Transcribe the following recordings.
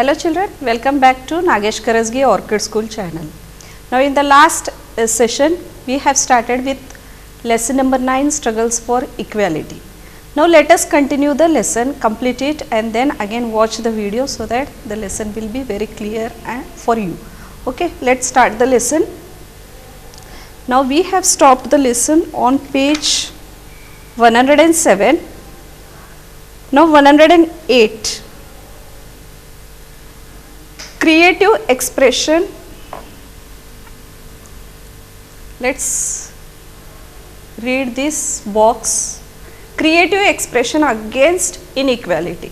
Hello children, welcome back to Nagesh Karasgi Orchid School channel. Now in the last session we have started with lesson number 9, struggles for equality. Now let us continue the lesson, complete it and then again watch the video so that the lesson will be very clear and for you. Okay, let's start the lesson. Now we have stopped the lesson on page 107. Now 108. Creative expression. Let's read this box. Creative expression against inequality.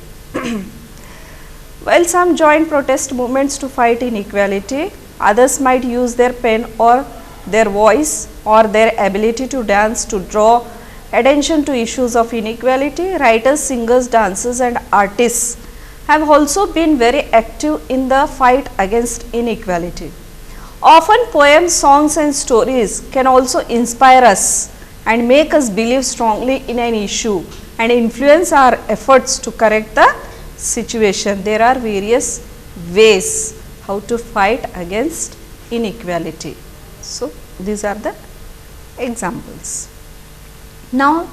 While some join protest movements to fight inequality, others might use their pen or their voice or their ability to dance to draw attention to issues of inequality. Writers, singers, dancers and artists have also been very active in the fight against inequality. Often poems, songs and stories can also inspire us and make us believe strongly in an issue and influence our efforts to correct the situation. There are various ways how to fight against inequality. So, these are the examples. Now,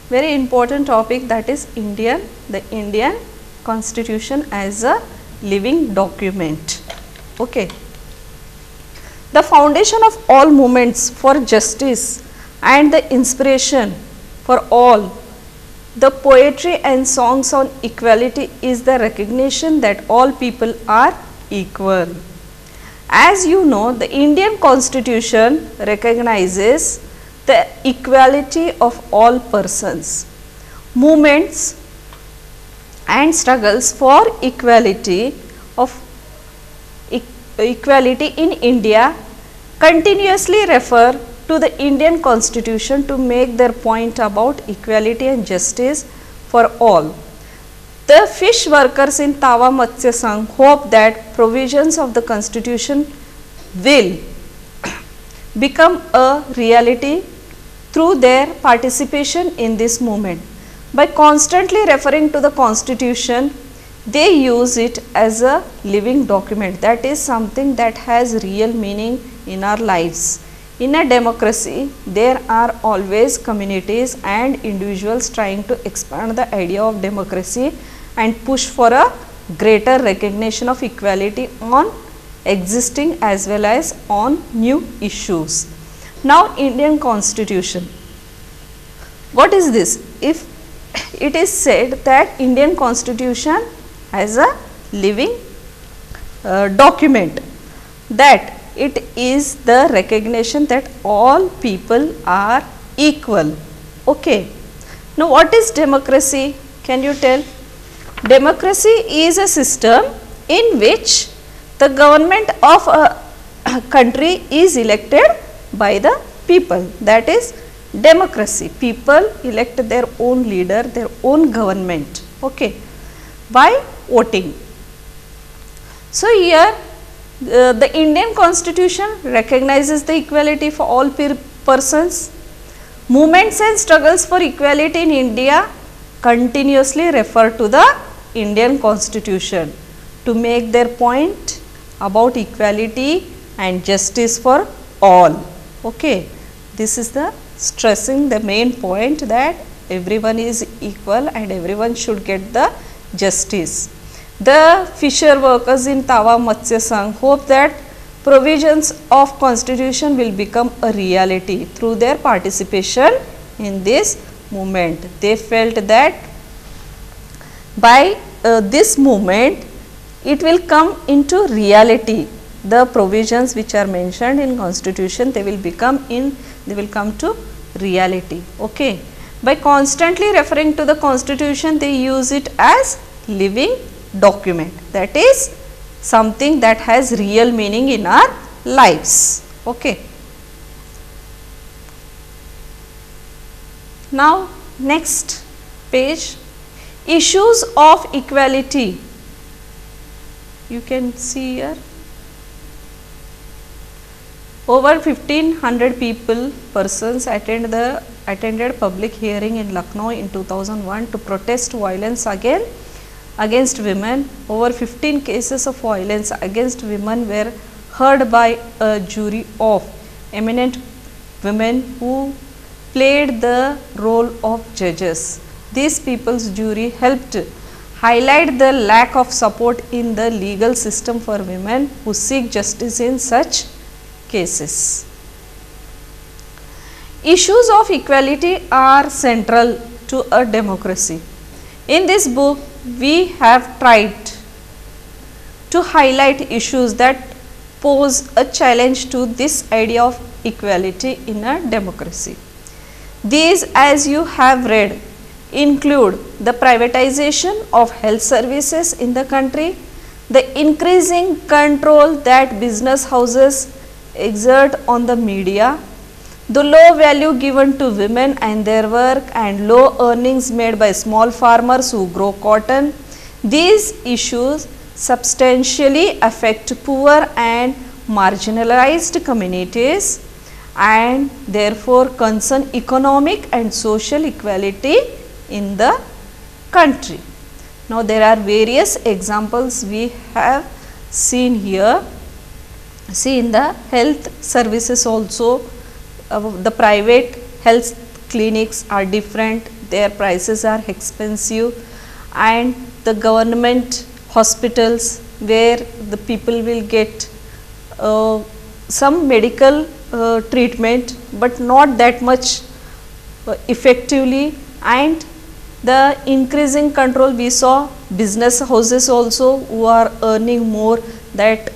very important topic, that is the Indian Constitution as a living document. Okay. The foundation of all movements for justice and the inspiration for all the poetry and songs on equality is the recognition that all people are equal. As you know, the Indian Constitution recognizes the equality of all persons. Movements and struggles for equality in India continuously refer to the Indian Constitution to make their point about equality and justice for all. The fish workers in Tawa Matsya Sangh hope that provisions of the Constitution will become a reality through their participation in this movement. By constantly referring to the Constitution, they use it as a living document, that is something that has real meaning in our lives. In a democracy, there are always communities and individuals trying to expand the idea of democracy and push for a greater recognition of equality on existing as well as on new issues. Now, Indian Constitution. What is this? If it is said that Indian Constitution has a living document, that it is the recognition that all people are equal. Okay. Now, what is democracy? Can you tell? Democracy is a system in which the government of a country is elected by the people. That is democracy. People elect their own leader, their own government, okay, by voting. So, here the Indian Constitution recognizes the equality for all persons. Movements and struggles for equality in India continuously refer to the Indian Constitution to make their point about equality and justice for all. Okay. This is the stressing the main point that everyone is equal and everyone should get the justice. The fisher workers in Tawa Matsya Sangh hope that provisions of Constitution will become a reality through their participation in this movement. They felt that by this movement it will come into reality. The provisions which are mentioned in Constitution, they will come to reality. Okay. By constantly referring to the Constitution, they use it as living document, that is something that has real meaning in our lives. Okay. Now, next page, issues of equality. You can see here over 1500 persons attended public hearing in Lucknow in 2001 to protest violence against against women. Over 15 cases of violence against women were heard by a jury of eminent women who played the role of judges. These people's jury helped highlight the lack of support in the legal system for women who seek justice in such cases. Issues of equality are central to a democracy. In this book, we have tried to highlight issues that pose a challenge to this idea of equality in a democracy. These, as you have read, include the privatization of health services in the country, the increasing control that business houses exert on the media, the low value given to women and their work, and low earnings made by small farmers who grow cotton. These issues substantially affect poor and marginalized communities and therefore concern economic and social equality in the country. Now, there are various examples we have seen here. See, in the health services also, the private health clinics are different, their prices are expensive, and the government hospitals where the people will get some medical treatment, but not that much effectively, and the increasing control we saw business houses also who are earning more, that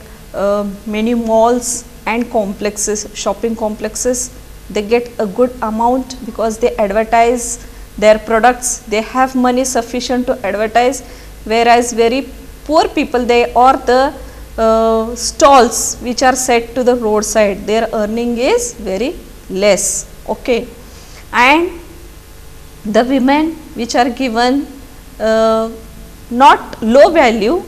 many malls and complexes, shopping complexes, they get a good amount because they advertise their products, they have money sufficient to advertise, whereas very poor people, they or the stalls which are set to the roadside, their earning is very less. Okay. And the women which are given not low value,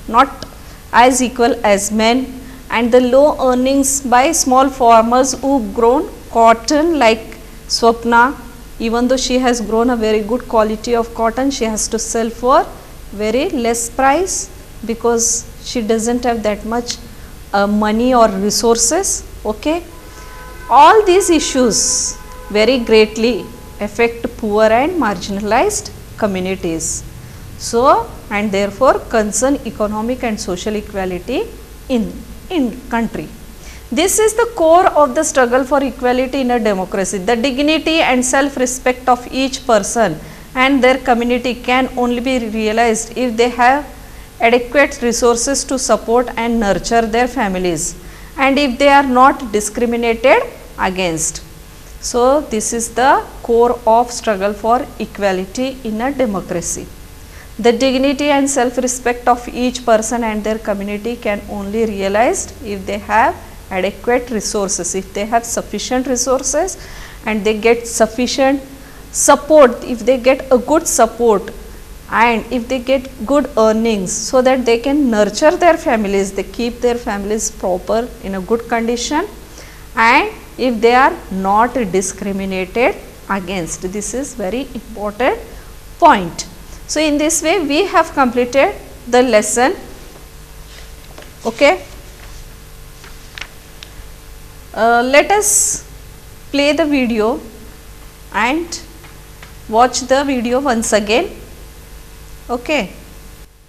not as equal as men, and the low earnings by small farmers who grown cotton like Swapna. Even though she has grown a very good quality of cotton, she has to sell for very less price because she doesn't have that much money or resources. Okay. All these issues very greatly affect poor and marginalized communities. So, and therefore concern economic and social equality in country. This is the core of the struggle for equality in a democracy. The dignity and self-respect of each person and their community can only be realized if they have adequate resources to support and nurture their families, and if they are not discriminated against. So, this is the core of struggle for equality in a democracy. The dignity and self-respect of each person and their community can only realized if they have adequate resources, if they have sufficient resources and they get sufficient support, if they get a good support and if they get good earnings, so that they can nurture their families, they keep their families proper in a good condition, and if they are not discriminated against. This is very important point. So, in this way we have completed the lesson. Okay. Let us play the video and watch the video once again. Okay.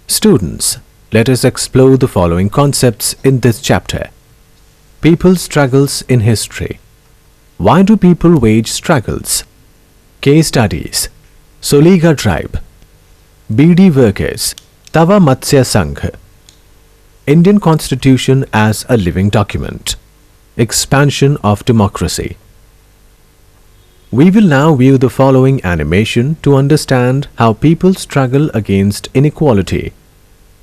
Students, let us explore the following concepts in this chapter. People's struggles in history. Why do people wage struggles? Case studies. Soliga tribe. BD workers. Tava Matsya Sangh. Indian Constitution as a living document. Expansion of democracy. We will now view the following animation to understand how people struggle against inequality,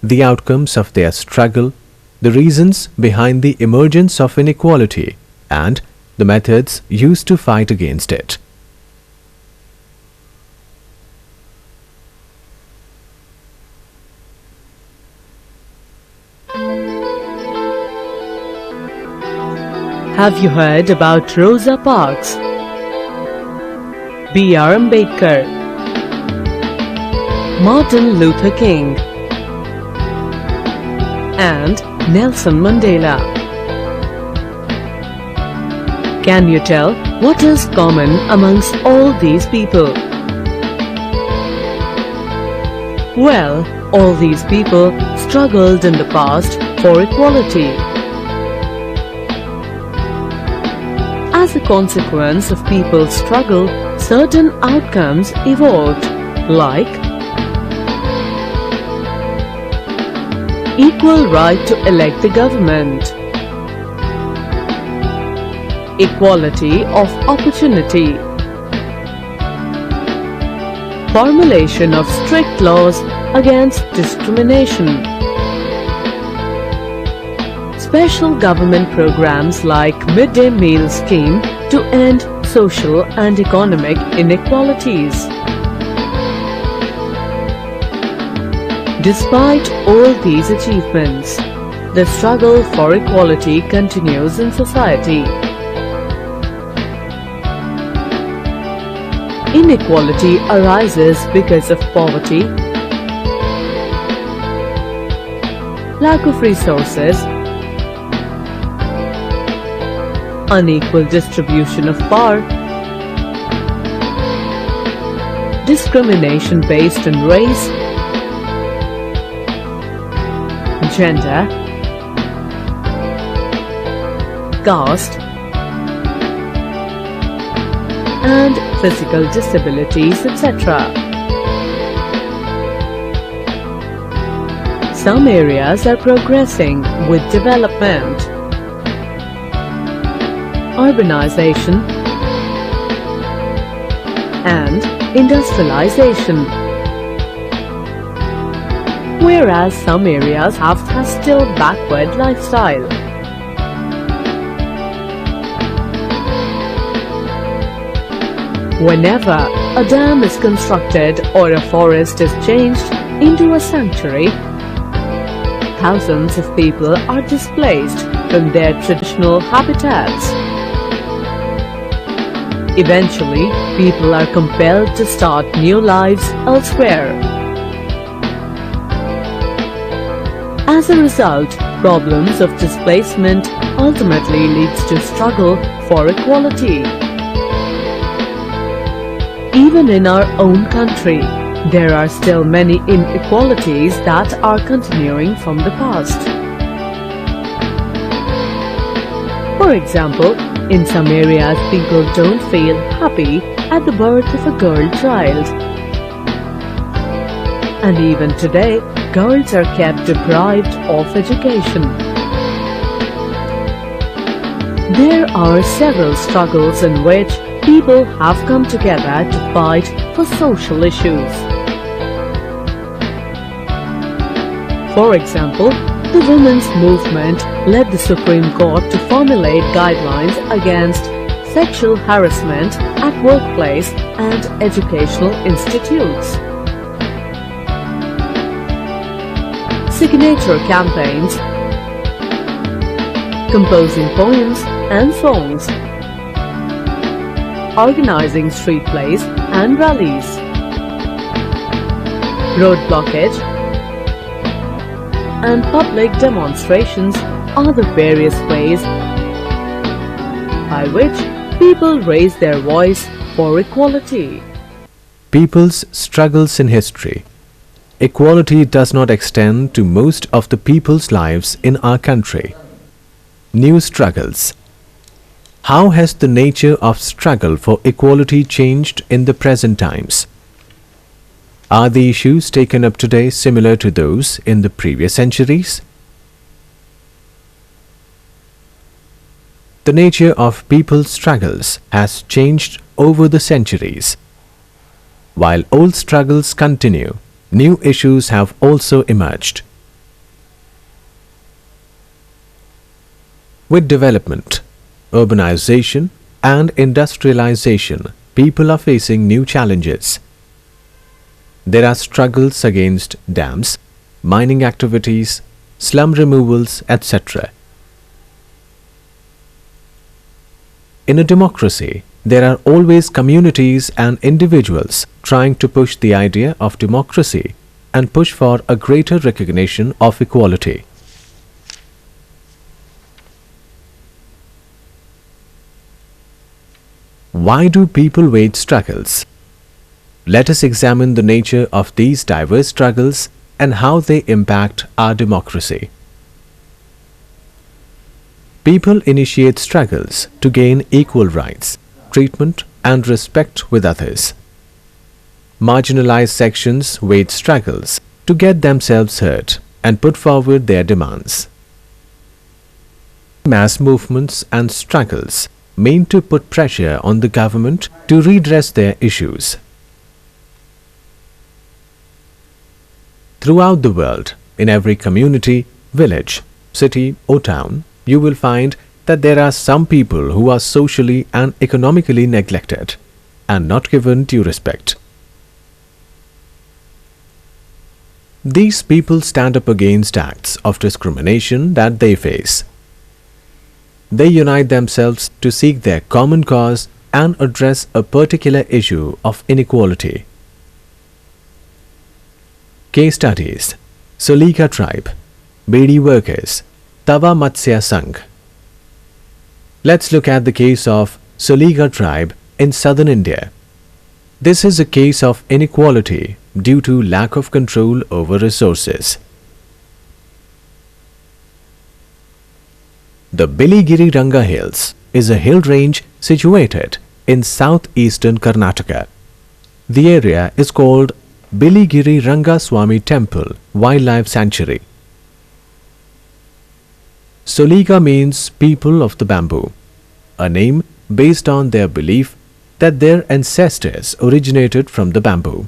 the outcomes of their struggle, the reasons behind the emergence of inequality, and the methods used to fight against it. Have you heard about Rosa Parks, B.R. Ambedkar, Martin Luther King and Nelson Mandela. Can you tell what is common amongst all these people? Well, all these people struggled in the past for equality. As a consequence of people's struggle, certain outcomes evolved, like equal right to elect the government, equality of opportunity, formulation of strict laws against discrimination, special government programs like midday meal scheme to end social and economic inequalities. Despite all these achievements, the struggle for equality continues in society. Inequality arises because of poverty, lack of resources, unequal distribution of power, discrimination based on race, gender, caste, and physical disabilities, etc. Some areas are progressing with development, urbanization, and industrialization, whereas some areas have a still backward lifestyle. Whenever a dam is constructed or a forest is changed into a sanctuary, thousands of people are displaced from their traditional habitats. Eventually, people are compelled to start new lives elsewhere. As a result, problems of displacement ultimately leads to struggle for equality. Even in our own country, there are still many inequalities that are continuing from the past. For example, in some areas people don't feel happy at the birth of a girl child. And even today, girls are kept deprived of education. There are several struggles in which people have come together to fight for social issues. For example, the women's movement led the Supreme Court to formulate guidelines against sexual harassment at workplace and educational institutes. Signature campaigns, composing poems and songs, organizing street plays and rallies, road blockage, and public demonstrations are the various ways by which people raise their voice for equality. People's struggles in history. Equality does not extend to most of the people's lives in our country. New struggles. How has the nature of struggle for equality changed in the present times? Are the issues taken up today similar to those in the previous centuries? The nature of people's struggles has changed over the centuries. While old struggles continue, new issues have also emerged. With development, urbanization, and industrialization, people are facing new challenges. There are struggles against dams, mining activities, slum removals, etc. In a democracy, there are always communities and individuals trying to push the idea of democracy and push for a greater recognition of equality. Why do people wage struggles? Let us examine the nature of these diverse struggles and how they impact our democracy. People initiate struggles to gain equal rights, treatment, and respect with others. Marginalized sections wage struggles to get themselves heard and put forward their demands. Mass movements and struggles mean to put pressure on the government to redress their issues. Throughout the world, in every community, village, city or town, you will find that there are some people who are socially and economically neglected and not given due respect. These people stand up against acts of discrimination that they face. They unite themselves to seek their common cause and address a particular issue of inequality. Case studies: Soliga tribe, Bedi workers, Tava Matsya Sangh. Let's look at the case of Soliga tribe in southern India. This is a case of inequality due to lack of control over resources. The Biligiri Ranga Hills is a hill range situated in southeastern Karnataka. The area is called Biligiri Ranga Swami Temple Wildlife Sanctuary. Soliga means people of the bamboo, a name based on their belief that their ancestors originated from the bamboo.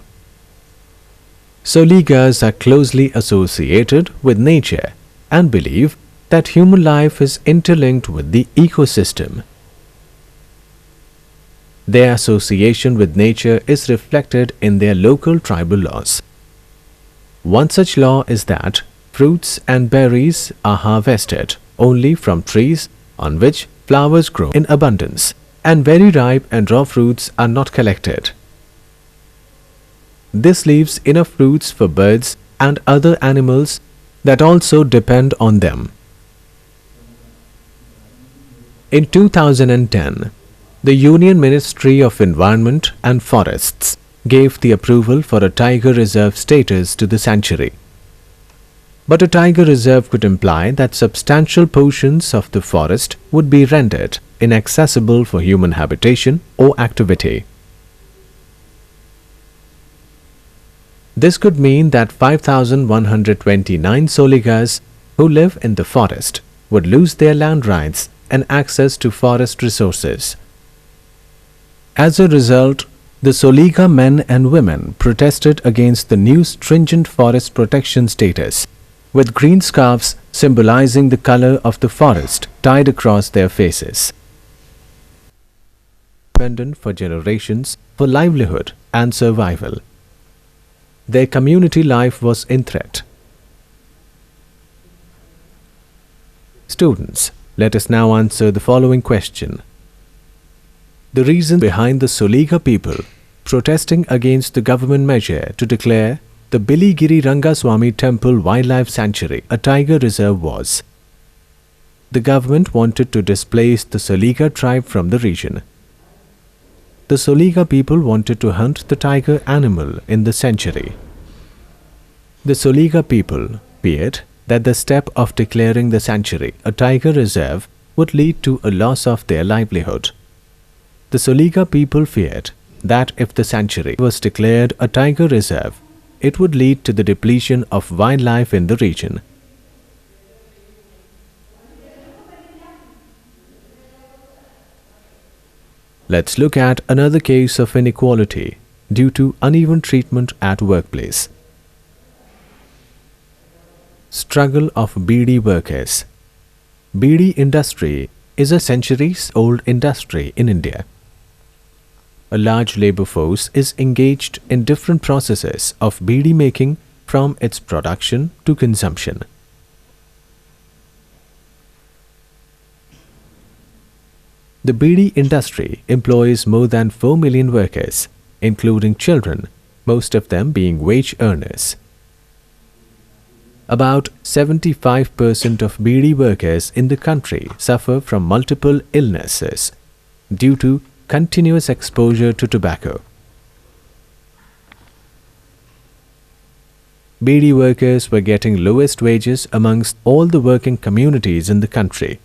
Soligas are closely associated with nature and believe that human life is interlinked with the ecosystem. Their association with nature is reflected in their local tribal laws. One such law is that fruits and berries are harvested only from trees on which flowers grow in abundance, and very ripe and raw fruits are not collected. This leaves enough fruits for birds and other animals that also depend on them. In 2010, the Union Ministry of Environment and Forests gave the approval for a tiger reserve status to the sanctuary. But a tiger reserve could imply that substantial portions of the forest would be rendered inaccessible for human habitation or activity. This could mean that 5,129 Soligas who live in the forest would lose their land rights and access to forest resources. As a result, the Soliga men and women protested against the new stringent forest protection status, with green scarves symbolizing the color of the forest tied across their faces. Dependent for generations for livelihood and survival. Their community life was in threat. Students, let us now answer the following question. The reason behind the Soliga people protesting against the government measure to declare the Biligiri Ranga Swami Temple Wildlife Sanctuary a tiger reserve was: the government wanted to displace the Soliga tribe from the region. The Soliga people wanted to hunt the tiger animal in the sanctuary. The Soliga people feared that the step of declaring the sanctuary a tiger reserve would lead to a loss of their livelihood. The Soliga people feared that if the sanctuary was declared a tiger reserve, it would lead to the depletion of wildlife in the region. Let's look at another case of inequality due to uneven treatment at workplace. Struggle of Bedi workers. Bedi industry is a centuries-old industry in India. A large labor force is engaged in different processes of bidi making from its production to consumption. The beedi industry employs more than 4 million workers, including children, most of them being wage earners. About 75% of beedi workers in the country suffer from multiple illnesses due to continuous exposure to tobacco. Beedi workers were getting lowest wages amongst all the working communities in the country.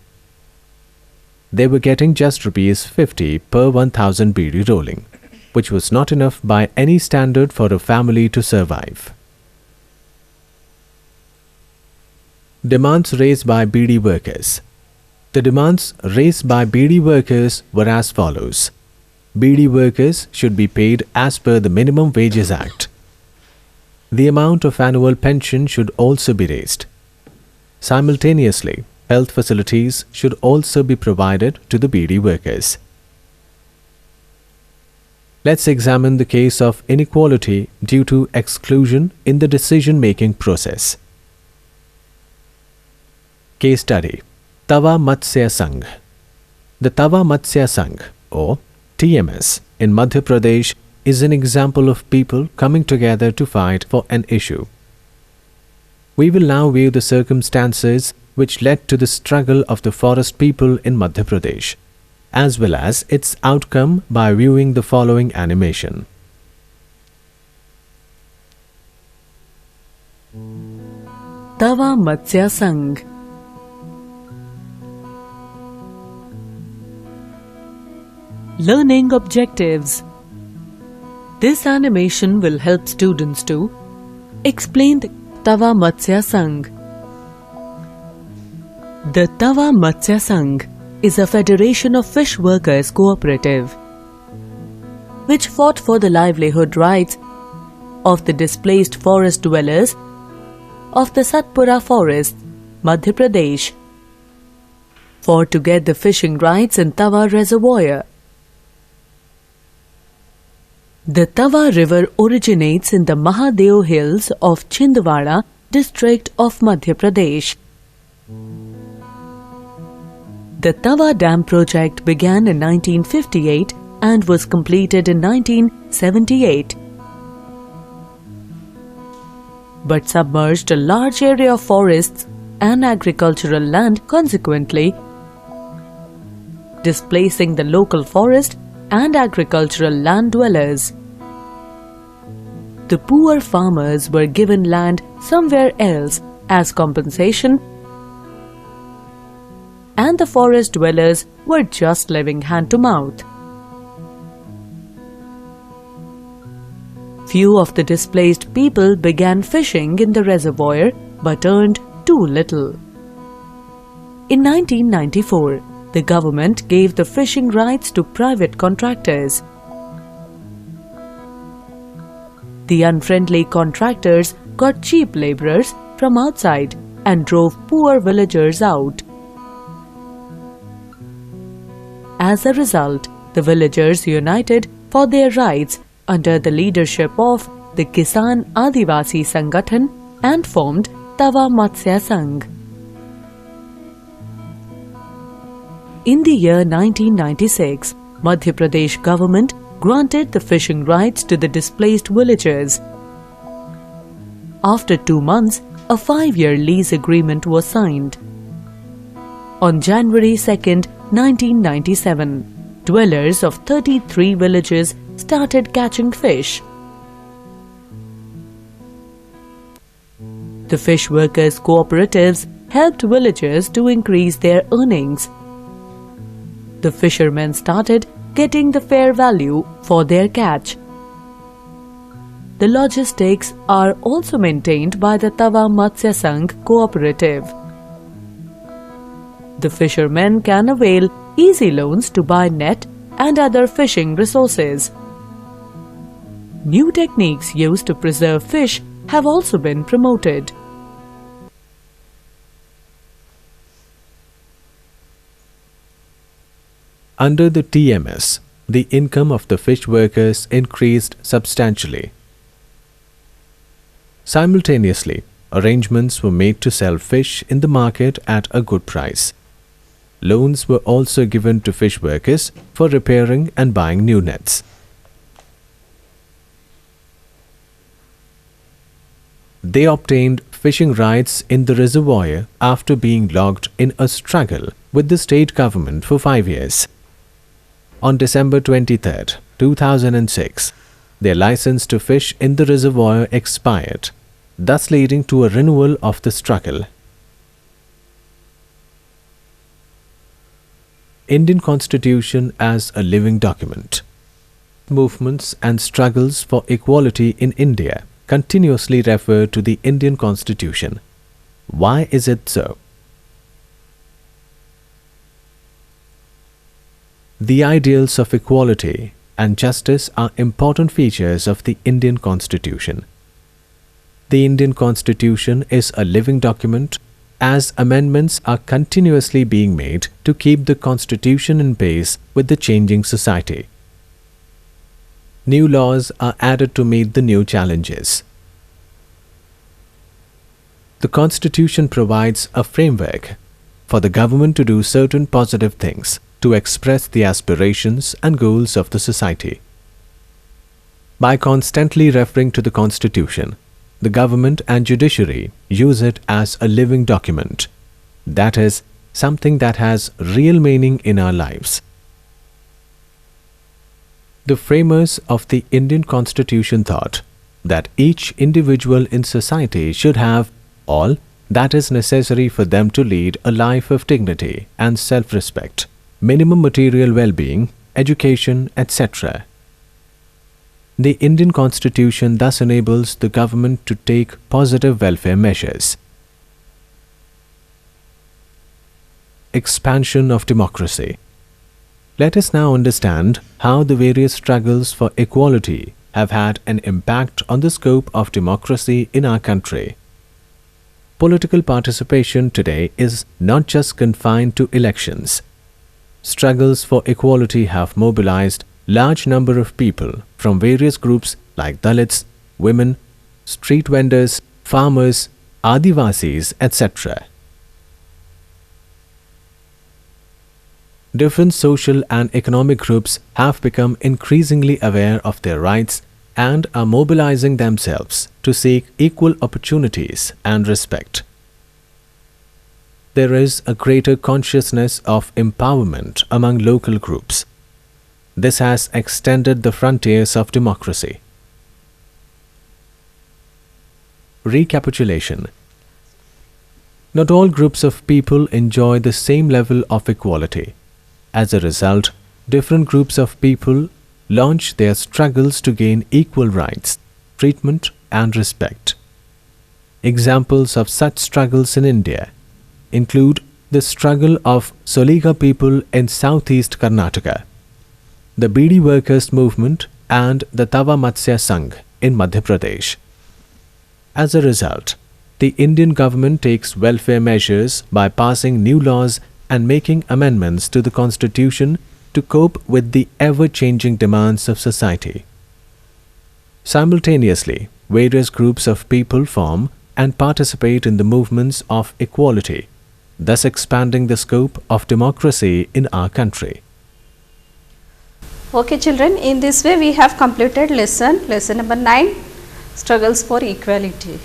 They were getting just rupees 50 per 1000 beedi rolling, which was not enough by any standard for a family to survive. Demands raised by beedi workers. The demands raised by beedi workers were as follows. Beedi workers should be paid as per the Minimum Wages Act. The amount of annual pension should also be raised. Simultaneously, health facilities should also be provided to the beedi workers. Let's examine the case of inequality due to exclusion in the decision-making process. Case study: Tawa Matsya Sangh. The Tawa Matsya Sangh, or TMS, in Madhya Pradesh is an example of people coming together to fight for an issue. We will now view the circumstances which led to the struggle of the forest people in Madhya Pradesh, as well as its outcome by viewing the following animation. Tawa Matsya Sangh. Learning objectives. This animation will help students to explain the Tawa Matsya Sangh. The Tawa Matsya Sangh is a federation of fish workers cooperative which fought for the livelihood rights of the displaced forest dwellers of the Satpura forest, Madhya Pradesh, for to get the fishing rights in Tawa reservoir. The Tawa river originates in the Mahadev hills of Chhindwara district of Madhya Pradesh. The Tawa Dam project began in 1958 and was completed in 1978, but submerged a large area of forests and agricultural land, consequently displacing the local forest and agricultural land dwellers. The poor farmers were given land somewhere else as compensation, and the forest dwellers were just living hand to mouth. Few of the displaced people began fishing in the reservoir but earned too little. In 1994, the government gave the fishing rights to private contractors. The unfriendly contractors got cheap laborers from outside and drove poor villagers out. As a result, the villagers united for their rights under the leadership of the Kisan Adivasi Sangathan and formed Tawa Matsya Sangh. In the year 1996, Madhya Pradesh government granted the fishing rights to the displaced villagers. After 2 months, a 5-year lease agreement was signed. On January 2, 1997, dwellers of 33 villages started catching fish. The fish workers' cooperatives helped villagers to increase their earnings. The fishermen started getting the fair value for their catch. The logistics are also maintained by the Tawa Matsya Sangh cooperative. The fishermen can avail easy loans to buy net and other fishing resources. New techniques used to preserve fish have also been promoted. Under the TMS, the income of the fish workers increased substantially. Simultaneously, arrangements were made to sell fish in the market at a good price. loans were also given to fish workers for repairing and buying new nets. They obtained fishing rights in the reservoir after being locked in a struggle with the state government for 5 years. On December 23, 2006, their license to fish in the reservoir expired, thus leading to a renewal of the struggle. Indian Constitution as a living document. Movements and struggles for equality in India continuously refer to the Indian Constitution. Why is it so? The ideals of equality and justice are important features of the Indian Constitution. The Indian Constitution is a living document as amendments are continuously being made to keep the Constitution in pace with the changing society. New laws are added to meet the new challenges. The Constitution provides a framework for the government to do certain positive things to express the aspirations and goals of the society. By constantly referring to the Constitution, the government and judiciary use it as a living document, that is, something that has real meaning in our lives. The framers of the Indian Constitution thought that each individual in society should have all that is necessary for them to lead a life of dignity and self-respect, minimum material well-being, education, etc. The Indian Constitution thus enables the government to take positive welfare measures. Expansion of democracy. Let us now understand how the various struggles for equality have had an impact on the scope of democracy in our country. Political participation today is not just confined to elections. Struggles for equality have mobilized large number of people from various groups like Dalits, women, street vendors, farmers, Adivasis, etc. Different social and economic groups have become increasingly aware of their rights and are mobilizing themselves to seek equal opportunities and respect. There is a greater consciousness of empowerment among local groups. This has extended the frontiers of democracy. Recapitulation. Not all groups of people enjoy the same level of equality. As a result, different groups of people launch their struggles to gain equal rights, treatment, and respect. Examples of such struggles in India include the struggle of Soliga people in southeast Karnataka, the Bidi workers movement, and the Tava Matsya Sangh in Madhya Pradesh. As a result, the Indian government takes welfare measures by passing new laws and making amendments to the Constitution to cope with the ever-changing demands of society. Simultaneously, various groups of people form and participate in the movements of equality, thus expanding the scope of democracy in our country. Okay children, in this way we have completed lesson number 9, struggles for equality.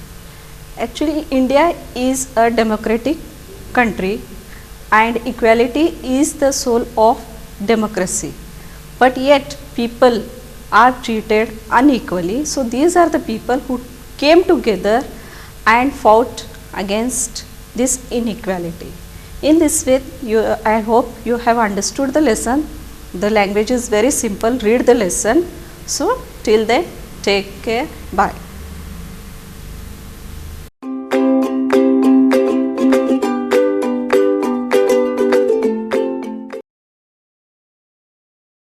Actually, India is a democratic country and equality is the soul of democracy. But yet people are treated unequally. So these are the people who came together and fought against this inequality. In this way, I hope you have understood the lesson. The language is very simple. Read the lesson. So till then, take care. Bye.